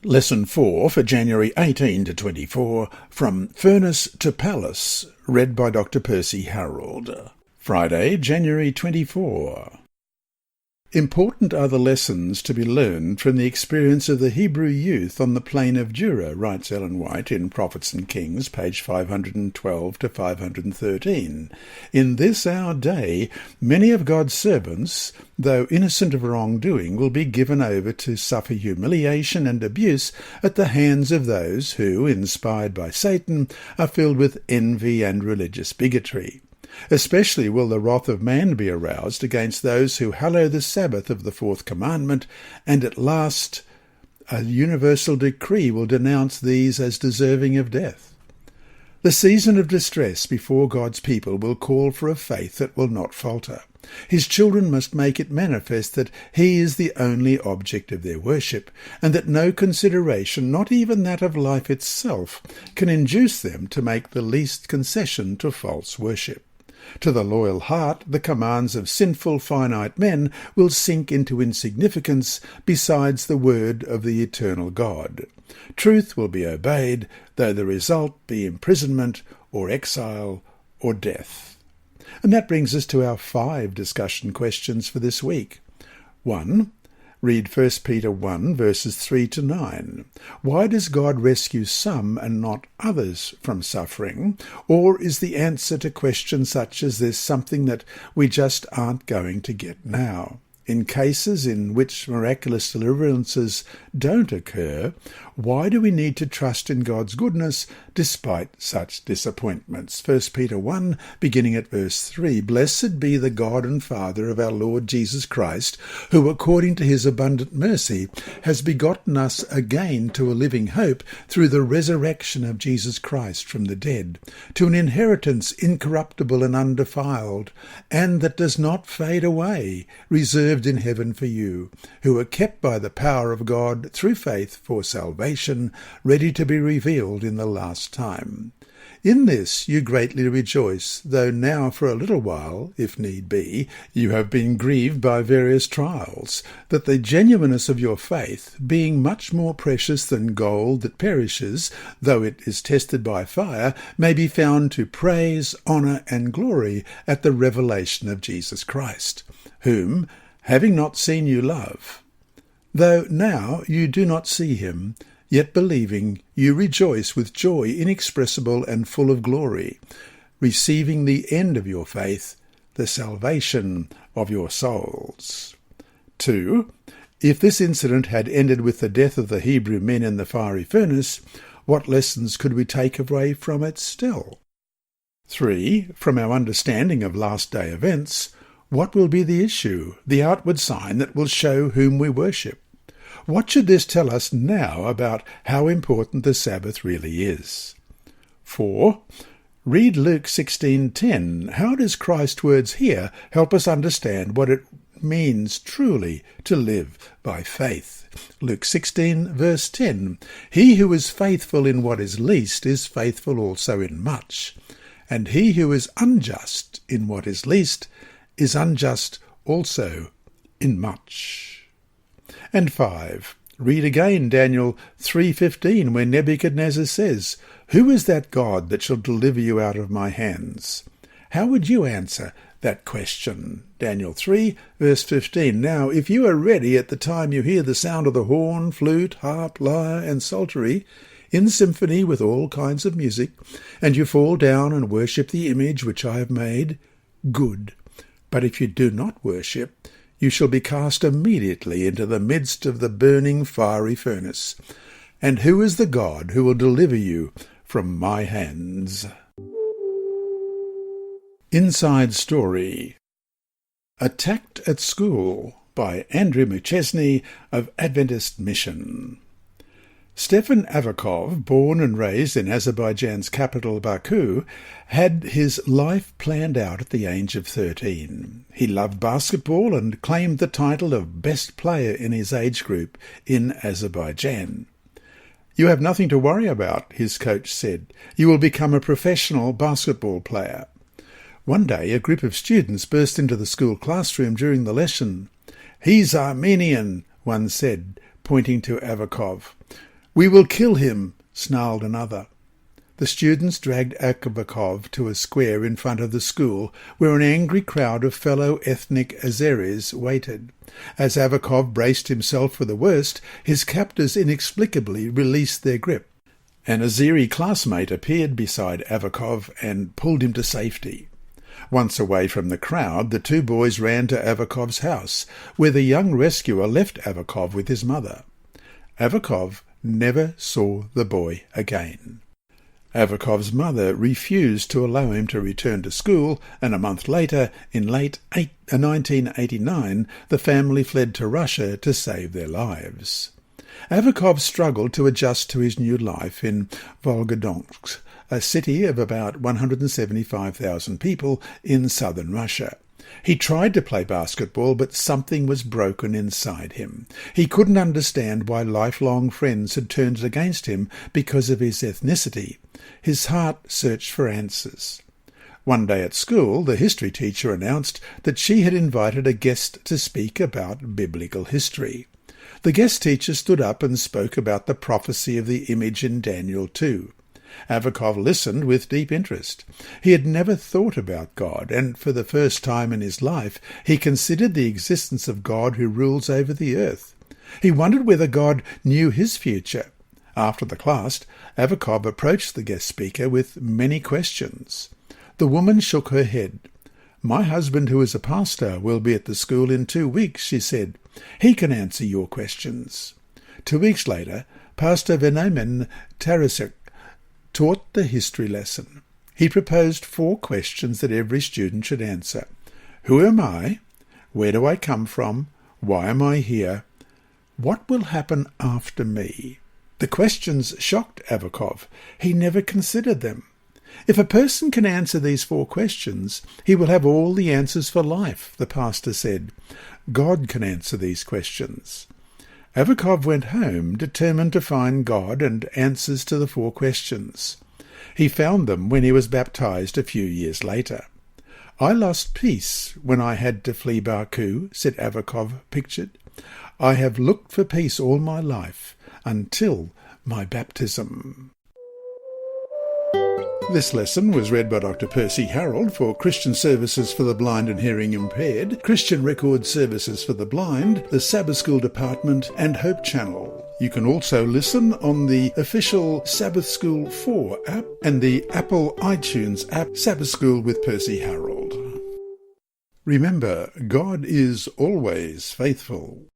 Lesson 4 for January 18 to 24, From Furnace to Palace, read by Dr. Percy Harrold. Friday, January 24. Important are the lessons to be learned from the experience of the Hebrew youth on the plain of Dura, writes Ellen White in Prophets and Kings, page 512 to 513. In this our day, many of God's servants, though innocent of wrongdoing, will be given over to suffer humiliation and abuse at the hands of those who, inspired by Satan, are filled with envy and religious bigotry. Especially will the wrath of man be aroused against those who hallow the Sabbath of the fourth commandment, and at last a universal decree will denounce these as deserving of death. The season of distress before God's people will call for a faith that will not falter. His children must make it manifest that He is the only object of their worship, and that no consideration, not even that of life itself, can induce them to make the least concession to false worship. To the loyal heart, the commands of sinful, finite men will sink into insignificance besides the word of the eternal God. Truth will be obeyed, though the result be imprisonment or exile or death. And that brings us to our 5 discussion questions for this week. 1. Read 1 Peter 1, verses 3 to 9. Why does God rescue some and not others from suffering? Or is the answer to questions such as this something that we just aren't going to get now? In cases in which miraculous deliverances don't occur, why do we need to trust in God's goodness despite such disappointments? 1 Peter 1, beginning at verse 3, Blessed be the God and Father of our Lord Jesus Christ, who according to his abundant mercy has begotten us again to a living hope through the resurrection of Jesus Christ from the dead, to an inheritance incorruptible and undefiled, and that does not fade away, reserved in heaven for you, who are kept by the power of God through faith for salvation, ready to be revealed in the last time. In this you greatly rejoice, though now for a little while, if need be, you have been grieved by various trials, that the genuineness of your faith, being much more precious than gold that perishes, though it is tested by fire, may be found to praise, honour, and glory at the revelation of Jesus Christ, whom, having not seen you love, though now you do not see him, yet believing you rejoice with joy inexpressible and full of glory, receiving the end of your faith, the salvation of your souls. 2. If this incident had ended with the death of the Hebrew men in the fiery furnace, what lessons could we take away from it still? 3. From our understanding of last-day events, what will be the issue, the outward sign that will show whom we worship? What should this tell us now about how important the Sabbath really is? 4. Read Luke 16:10. How does Christ's words here help us understand what it means truly to live by faith? Luke 16, verse 10. He who is faithful in what is least is faithful also in much, and he who is unjust in what is least is unjust also in much. And 5. Read again Daniel 3:15, where Nebuchadnezzar says, Who is that God that shall deliver you out of my hands? How would you answer that question? Daniel 3, verse 15. Now, if you are ready at the time you hear the sound of the horn, flute, harp, lyre, and psaltery, in symphony with all kinds of music, and you fall down and worship the image which I have made, good. But if you do not worship, you shall be cast immediately into the midst of the burning fiery furnace. And who is the God who will deliver you from my hands? Inside Story. Attacked at School by Andrew McChesney of Adventist Mission. Stefan Avakov, born and raised in Azerbaijan's capital Baku, had his life planned out at the age of 13. He loved basketball and claimed the title of best player in his age group in Azerbaijan. You have nothing to worry about, his coach said. You will become a professional basketball player. One day a group of students burst into the school classroom during the lesson. He's Armenian, one said, pointing to Avakov. "We will kill him," snarled another. The students dragged Avakov to a square in front of the school, where an angry crowd of fellow ethnic Azeris waited. As Avakov braced himself for the worst, his captors inexplicably released their grip. An Azeri classmate appeared beside Avakov and pulled him to safety. Once away from the crowd, the two boys ran to Avakov's house, where the young rescuer left Avakov with his mother. Avakov never saw the boy again. Avakov's mother refused to allow him to return to school, and a month later, in late 1989, the family fled to Russia to save their lives. Avakov struggled to adjust to his new life in Volgodonsk, a city of about 175,000 people in southern Russia. He tried to play basketball, but something was broken inside him. He couldn't understand why lifelong friends had turned against him because of his ethnicity. His heart searched for answers. One day at school, the history teacher announced that she had invited a guest to speak about biblical history. The guest teacher stood up and spoke about the prophecy of the image in Daniel 2. Avakov listened with deep interest. He had never thought about God, and for the first time in his life he considered the existence of God who rules over the earth. He wondered whether God knew his future. After the class, Avakov approached the guest speaker with many questions. The woman shook her head. "My husband, who is a pastor, will be at the school in 2 weeks," she said. "He can answer your questions." 2 weeks later, Pastor Venomen Tarasuk taught the history lesson. He proposed 4 questions that every student should answer. Who am I? Where do I come from? Why am I here? What will happen after me? The questions shocked Avakov. He never considered them. If a person can answer these 4 questions, he will have all the answers for life, the pastor said. God can answer these questions. Avakov went home, determined to find God and answers to the 4 questions. He found them when he was baptized a few years later. "I lost peace when I had to flee Baku," said Avakov, pictured. "I have looked for peace all my life, until my baptism." This lesson was read by Dr. Percy Harrold for Christian Services for the Blind and Hearing Impaired, Christian Record Services for the Blind, the Sabbath School Department and Hope Channel. You can also listen on the official Sabbath School 4 app and the Apple iTunes app, Sabbath School with Percy Harrold. Remember, God is always faithful.